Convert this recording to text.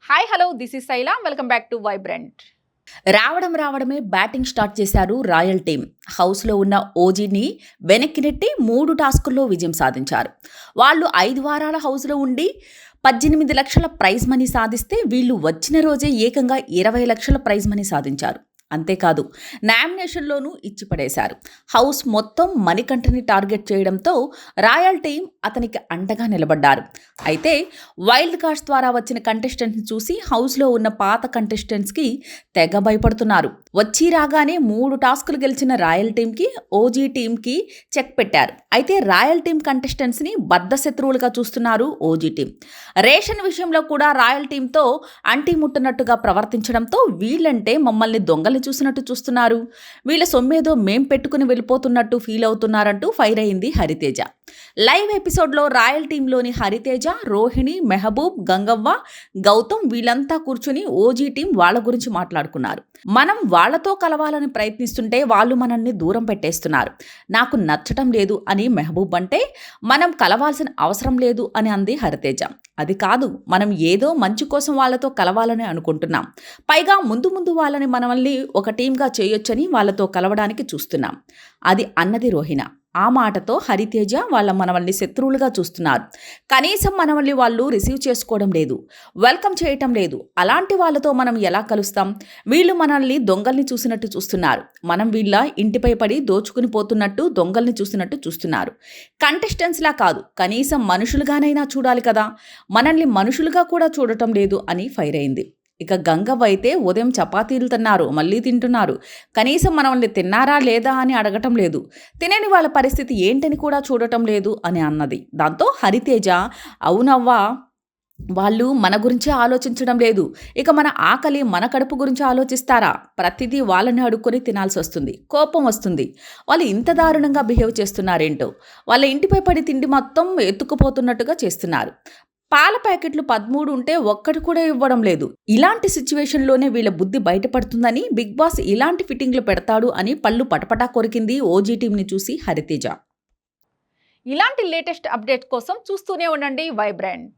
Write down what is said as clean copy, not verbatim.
Hi hello this is Shaila welcome back to vibrant. రావడమే batting start చేశారు royal team. హౌస్లో ఉన్న ఓజీని వెనక్కి నెట్టి 3 టాస్కుల్లో విజయం సాధించారు. వాళ్ళు 5 వారాల హౌస్లో ఉండి 18 లక్షల ప్రైజ్ మనీ సాధిస్తే వీళ్ళు వచ్చిన రోజే ఏకంగా 20 లక్షల ప్రైజ్ మనీ సాధించారు. అంతేకాదు నామినేషన్లోనూ ఇచ్చిపడేశారు. హౌస్ మొత్తం మణికంఠని టార్గెట్ చేయడంతో రాయల్ టీం అతనికి అండగా నిలబడ్డారు. అయితే వైల్డ్ కార్డ్స్ ద్వారా వచ్చిన కంటెస్టెంట్ని చూసి హౌస్లో ఉన్న పాత కంటెస్టెంట్స్కి తెగ భయపడుతున్నారు. వచ్చి రాగానే 3 టాస్కులు గెలిచిన రాయల్ టీంకి ఓజీ టీంకి చెక్ పెట్టారు. అయితే రాయల్ టీం కంటెస్టెంట్స్ని బద్ధశత్రువులుగా చూస్తున్నారు ఓజీ టీం. రేషన్ విషయంలో కూడా రాయల్ టీంతో అంటి ముట్టనట్టుగా ప్రవర్తించడంతో వీళ్ళంటే మమ్మల్ని దొంగలు చూసినట్టు చూస్తున్నారు, వీళ్ళ సొమ్మేదో మేం పెట్టుకుని వెళ్ళిపోతున్నట్టు ఫీల్ అవుతున్నారంటూ ఫైర్ అయింది హరితేజ. లైవ్ ఎపిసోడ్లో రాయల్ టీంలోని హరితేజ, రోహిణి, మెహబూబ్, గంగవ్వ, గౌతమ్ వీళ్ళంతా కూర్చుని ఓజీ టీం వాళ్ళ గురించి మాట్లాడుకున్నారు. మనం వాళ్లతో కలవాలని ప్రయత్నిస్తుంటే వాళ్ళు మనల్ని దూరం పెట్టేస్తున్నారు, నాకు నచ్చటం లేదు అని మెహబూబ్ అంటే, మనం కలవాల్సిన అవసరం లేదు అని అంది హరితేజ. అది కాదు, మనం ఏదో మంచి కోసం వాళ్ళతో కలవాలని అనుకుంటున్నాం, పైగా ముందు వాళ్ళని మనల్ని ఒక టీంగా చేయొచ్చని వాళ్ళతో కలవడానికి చూస్తున్నాం అది అన్నది రోహిణ. ఆ మాటతో హరితేజ వాళ్ళ మనల్ని శత్రువులుగా చూస్తున్నారు, కనీసం మనల్ని వాళ్ళు రిసీవ్ చేసుకోవడం లేదు, వెల్కమ్ చేయటం లేదు, అలాంటి వాళ్ళతో మనం ఎలా కలుస్తాం, వీళ్ళు మనల్ని దొంగల్ని చూసినట్టు చూస్తున్నారు, మనం వీళ్ళ ఇంటిపై పడి దోచుకుని పోతున్నట్టు దొంగల్ని చూసినట్టు చూస్తున్నారు, కంటెస్టెంట్స్లా కాదు కనీసం మనుషులుగానైనా చూడాలి కదా, మనల్ని మనుషులుగా కూడా చూడటం లేదు అని ఫైర్ అయింది. ఇక గంగవ్వ అయితే ఉదయం చపాతీలు తిన్నారు, మళ్ళీ తింటున్నారు, కనీసం మనల్ని తిన్నారా లేదా అని అడగటం లేదు, తినని వాళ్ళ పరిస్థితి ఏంటని కూడా చూడటం లేదు అని అన్నది. దాంతో హరితేజ, అవునవ్వా, వాళ్ళు మన గురించి ఆలోచించడం లేదు, ఇక మన ఆకలి మన కడుపు గురించి ఆలోచిస్తారా, ప్రతిదీ వాళ్ళని అడుక్కొని తినాల్సి వస్తుంది, కోపం వస్తుంది, వాళ్ళు ఇంత దారుణంగా బిహేవ్ చేస్తున్నారేంటో, వాళ్ళ ఇంటిపై పడి తిండి మొత్తం ఎత్తుకుపోతున్నట్టుగా చేస్తున్నారు, పాల ప్యాకెట్లు 13 ఉంటే ఒక్కటి కూడా ఇవ్వడం లేదు, ఇలాంటి సిచ్యువేషన్లోనే వీళ్ళ బుద్ధి బయటపడుతుందని బిగ్ బాస్ ఇలాంటి ఫిట్టింగ్లు పెడతాడు అని పళ్ళు పటపటా కొరికింది ఓజీ టీంని చూసి హరితేజ. ఇలాంటి లేటెస్ట్ అప్డేట్ కోసం చూస్తూనే ఉండండి వైబ్రెంట్.